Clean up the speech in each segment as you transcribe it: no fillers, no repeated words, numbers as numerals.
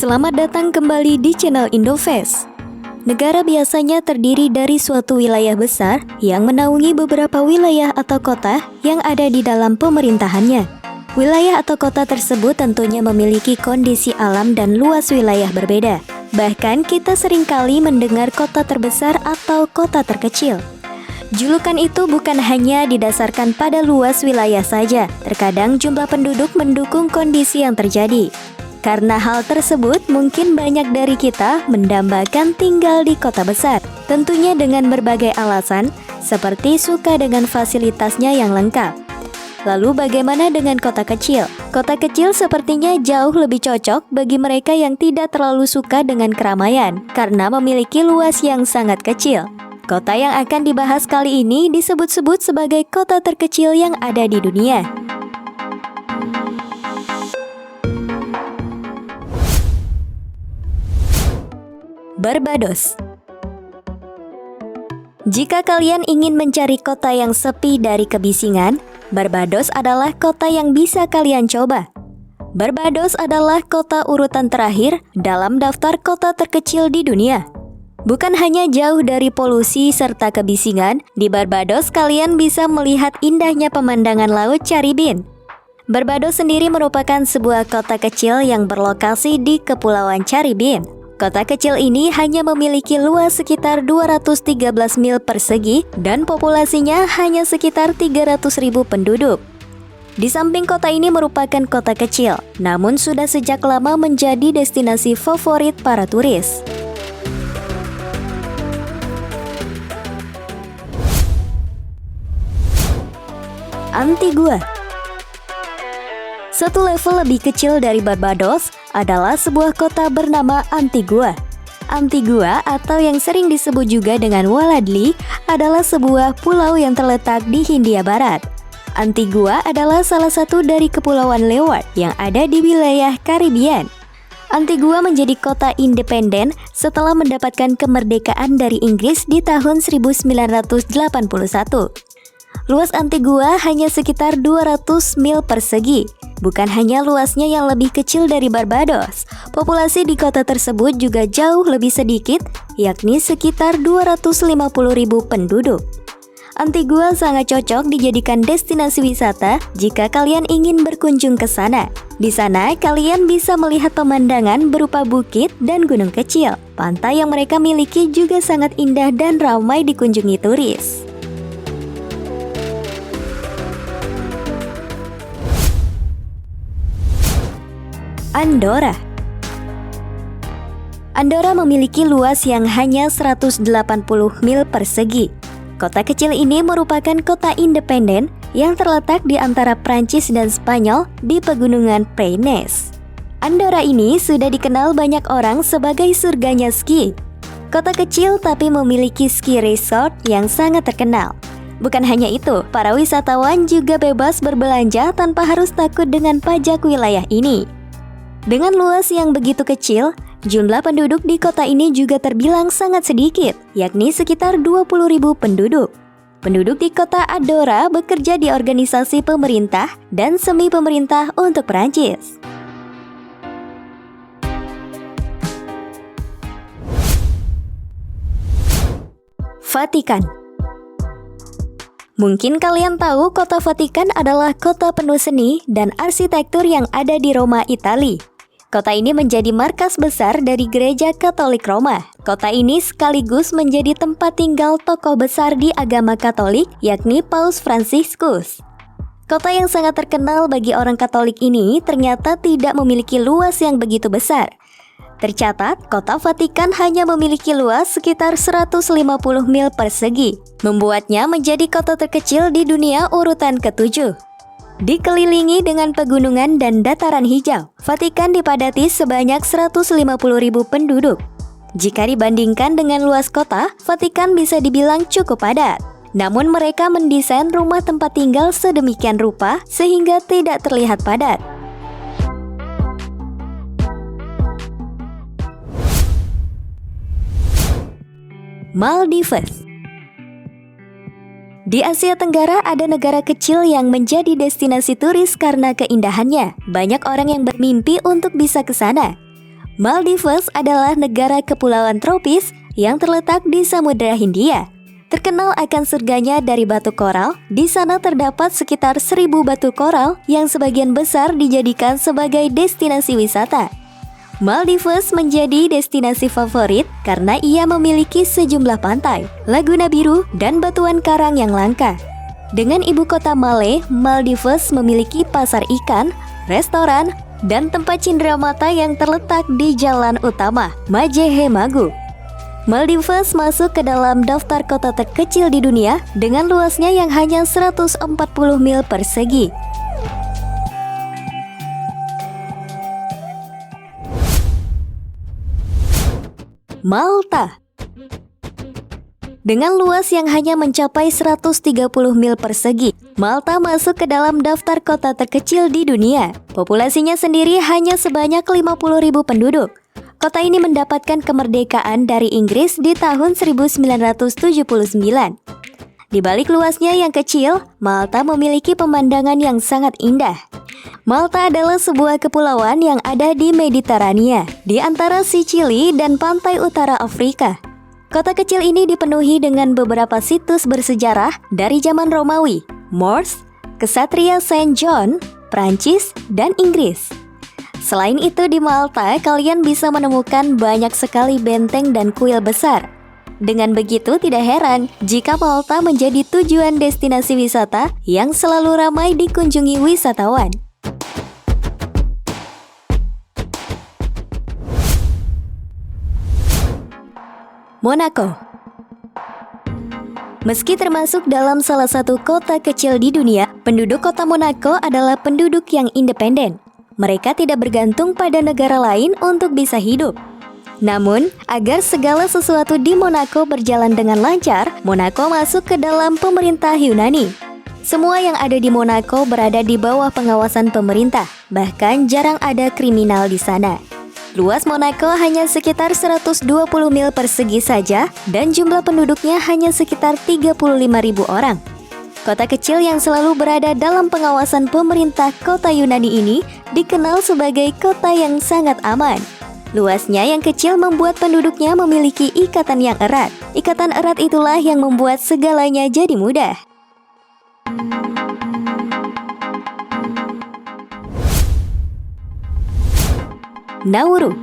Selamat datang kembali di channel Indofest. Negara biasanya terdiri dari suatu wilayah besar yang menaungi beberapa wilayah atau kota yang ada di dalam pemerintahannya. Wilayah atau kota tersebut tentunya memiliki kondisi alam dan luas wilayah berbeda. Bahkan kita seringkali mendengar kota terbesar atau kota terkecil. Julukan itu bukan hanya didasarkan pada luas wilayah saja, terkadang jumlah penduduk mendukung kondisi yang terjadi. Karena hal tersebut, mungkin banyak dari kita mendambakan tinggal di kota besar. Tentunya dengan berbagai alasan, seperti suka dengan fasilitasnya yang lengkap. Lalu bagaimana dengan kota kecil? Kota kecil sepertinya jauh lebih cocok bagi mereka yang tidak terlalu suka dengan keramaian, karena memiliki luas yang sangat kecil. Kota yang akan dibahas kali ini disebut-sebut sebagai kota terkecil yang ada di dunia. Barbados. Jika kalian ingin mencari kota yang sepi dari kebisingan, Barbados adalah kota yang bisa kalian coba. Barbados adalah kota urutan terakhir dalam daftar kota terkecil di dunia. Bukan hanya jauh dari polusi serta kebisingan, di Barbados kalian bisa melihat indahnya pemandangan Laut Caribbean. Barbados sendiri merupakan sebuah kota kecil yang berlokasi di Kepulauan Caribbean. Kota kecil ini hanya memiliki luas sekitar 213 mil persegi dan populasinya hanya sekitar 300.000 penduduk. Di samping kota ini merupakan kota kecil, namun sudah sejak lama menjadi destinasi favorit para turis. Antigua. Satu level lebih kecil dari Barbados adalah sebuah kota bernama Antigua. Antigua atau yang sering disebut juga dengan Walladli adalah sebuah pulau yang terletak di Hindia Barat. Antigua adalah salah satu dari Kepulauan Leeward yang ada di wilayah Caribbean. Antigua menjadi kota independen setelah mendapatkan kemerdekaan dari Inggris di tahun 1981. Luas Antigua hanya sekitar 200 mil persegi. Bukan hanya luasnya yang lebih kecil dari Barbados, populasi di kota tersebut juga jauh lebih sedikit, yakni sekitar 250.000 penduduk. Antigua sangat cocok dijadikan destinasi wisata jika kalian ingin berkunjung ke sana. Di sana, kalian bisa melihat pemandangan berupa bukit dan gunung kecil. Pantai yang mereka miliki juga sangat indah dan ramai dikunjungi turis. Andorra. Andorra memiliki luas yang hanya 180 mil persegi. Kota kecil ini merupakan kota independen yang terletak di antara Prancis dan Spanyol di pegunungan Pyrenees. Andorra ini sudah dikenal banyak orang sebagai surganya ski. Kota kecil tapi memiliki ski resort yang sangat terkenal. Bukan hanya itu, para wisatawan juga bebas berbelanja tanpa harus takut dengan pajak wilayah ini. Dengan luas yang begitu kecil, jumlah penduduk di kota ini juga terbilang sangat sedikit, yakni sekitar 20.000 penduduk. Penduduk di kota Andorra bekerja di organisasi pemerintah dan semi pemerintah untuk Perancis. Vatikan. Mungkin kalian tahu kota Vatikan adalah kota penuh seni dan arsitektur yang ada di Roma, Italia. Kota ini menjadi markas besar dari Gereja Katolik Roma. Kota ini sekaligus menjadi tempat tinggal tokoh besar di agama Katolik, yakni Paus Fransiskus. Kota yang sangat terkenal bagi orang Katolik ini ternyata tidak memiliki luas yang begitu besar. Tercatat, kota Vatikan hanya memiliki luas sekitar 150 mil persegi, membuatnya menjadi kota terkecil di dunia urutan ke-7. Dikelilingi dengan pegunungan dan dataran hijau, Vatikan dipadati sebanyak 150.000 penduduk. Jika dibandingkan dengan luas kota, Vatikan bisa dibilang cukup padat. Namun mereka mendesain rumah tempat tinggal sedemikian rupa sehingga tidak terlihat padat. Maldives. Di Asia Tenggara ada negara kecil yang menjadi destinasi turis karena keindahannya. Banyak orang yang bermimpi untuk bisa ke sana. Maldives adalah negara kepulauan tropis yang terletak di Samudra Hindia. Terkenal akan surganya dari batu koral, di sana terdapat sekitar 1.000 batu koral yang sebagian besar dijadikan sebagai destinasi wisata. Maldives menjadi destinasi favorit karena ia memiliki sejumlah pantai, laguna biru, dan batuan karang yang langka. Dengan ibu kota Malé, Maldives memiliki pasar ikan, restoran, dan tempat cenderamata yang terletak di jalan utama, Majehe Magu. Maldives masuk ke dalam daftar kota terkecil di dunia dengan luasnya yang hanya 140 mil persegi. Malta. Dengan luas yang hanya mencapai 130 mil persegi, Malta masuk ke dalam daftar kota terkecil di dunia. Populasinya sendiri hanya sebanyak 50.000 penduduk. Kota ini mendapatkan kemerdekaan dari Inggris di tahun 1979. Di balik luasnya yang kecil, Malta memiliki pemandangan yang sangat indah. Malta adalah sebuah kepulauan yang ada di Mediterania, di antara Sicily dan pantai utara Afrika. Kota kecil ini dipenuhi dengan beberapa situs bersejarah dari zaman Romawi, Moors, Kesatria Saint John, Prancis, dan Inggris. Selain itu di Malta, kalian bisa menemukan banyak sekali benteng dan kuil besar. Dengan begitu tidak heran jika Malta menjadi tujuan destinasi wisata yang selalu ramai dikunjungi wisatawan. Monaco. Meski termasuk dalam salah satu kota kecil di dunia, penduduk kota Monaco adalah penduduk yang independen. Mereka tidak bergantung pada negara lain untuk bisa hidup. Namun, agar segala sesuatu di Monaco berjalan dengan lancar, Monaco masuk ke dalam pemerintah Yunani. Semua yang ada di Monaco berada di bawah pengawasan pemerintah, bahkan jarang ada kriminal di sana. Luas Monaco hanya sekitar 120 mil persegi saja dan jumlah penduduknya hanya sekitar 35.000 orang. Kota kecil yang selalu berada dalam pengawasan pemerintah kota Yunani ini dikenal sebagai kota yang sangat aman. Luasnya yang kecil membuat penduduknya memiliki ikatan yang erat. Ikatan erat itulah yang membuat segalanya jadi mudah. Nauru.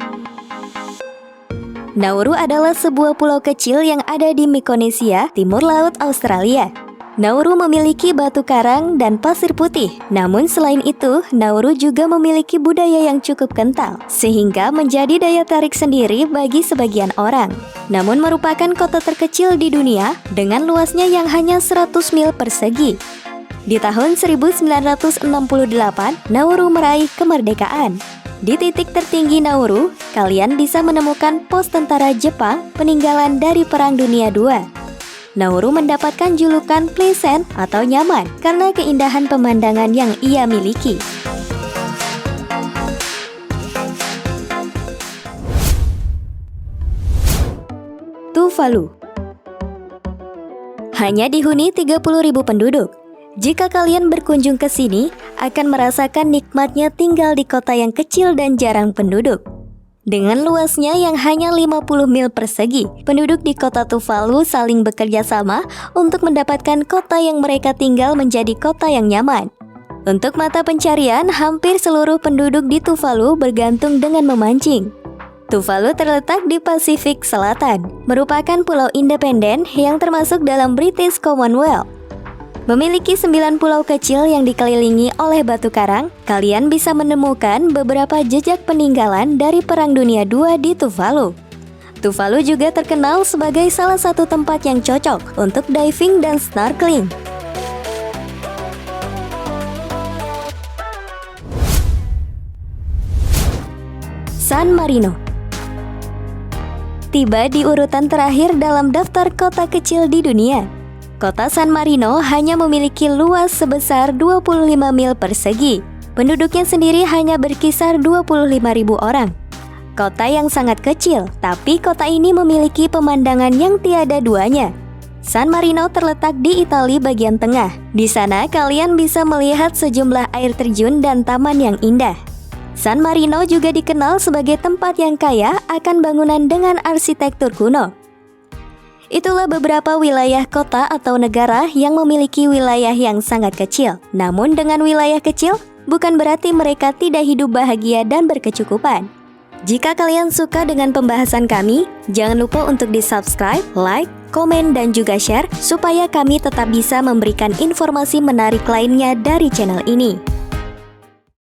Nauru adalah sebuah pulau kecil yang ada di Micronesia, timur laut Australia. Nauru memiliki batu karang dan pasir putih. Namun selain itu, Nauru juga memiliki budaya yang cukup kental, sehingga menjadi daya tarik sendiri bagi sebagian orang. Namun merupakan kota terkecil di dunia dengan luasnya yang hanya 100 mil persegi. Di tahun 1968, Nauru meraih kemerdekaan. Di titik tertinggi Nauru, kalian bisa menemukan pos tentara Jepang peninggalan dari Perang Dunia II. Nauru mendapatkan julukan pleasant atau nyaman karena keindahan pemandangan yang ia miliki. Tuvalu. Hanya dihuni 30.000 penduduk. Jika kalian berkunjung ke sini, akan merasakan nikmatnya tinggal di kota yang kecil dan jarang penduduk. Dengan luasnya yang hanya 50 mil persegi, penduduk di kota Tuvalu saling bekerja sama untuk mendapatkan kota yang mereka tinggal menjadi kota yang nyaman. Untuk mata pencarian, hampir seluruh penduduk di Tuvalu bergantung dengan memancing. Tuvalu terletak di Pasifik Selatan, merupakan pulau independen yang termasuk dalam British Commonwealth. Memiliki 9 pulau kecil yang dikelilingi oleh batu karang, kalian bisa menemukan beberapa jejak peninggalan dari Perang Dunia II di Tuvalu. Tuvalu juga terkenal sebagai salah satu tempat yang cocok untuk diving dan snorkeling. San Marino. Tiba di urutan terakhir dalam daftar kota kecil di dunia. Kota San Marino hanya memiliki luas sebesar 25 mil persegi. Penduduknya sendiri hanya berkisar 25.000 orang. Kota yang sangat kecil, tapi kota ini memiliki pemandangan yang tiada duanya. San Marino terletak di Italia bagian tengah. Di sana kalian bisa melihat sejumlah air terjun dan taman yang indah. San Marino juga dikenal sebagai tempat yang kaya akan bangunan dengan arsitektur kuno. Itulah beberapa wilayah kota atau negara yang memiliki wilayah yang sangat kecil. Namun dengan wilayah kecil, bukan berarti mereka tidak hidup bahagia dan berkecukupan. Jika kalian suka dengan pembahasan kami, jangan lupa untuk di-subscribe, like, komen, dan juga share supaya kami tetap bisa memberikan informasi menarik lainnya dari channel ini.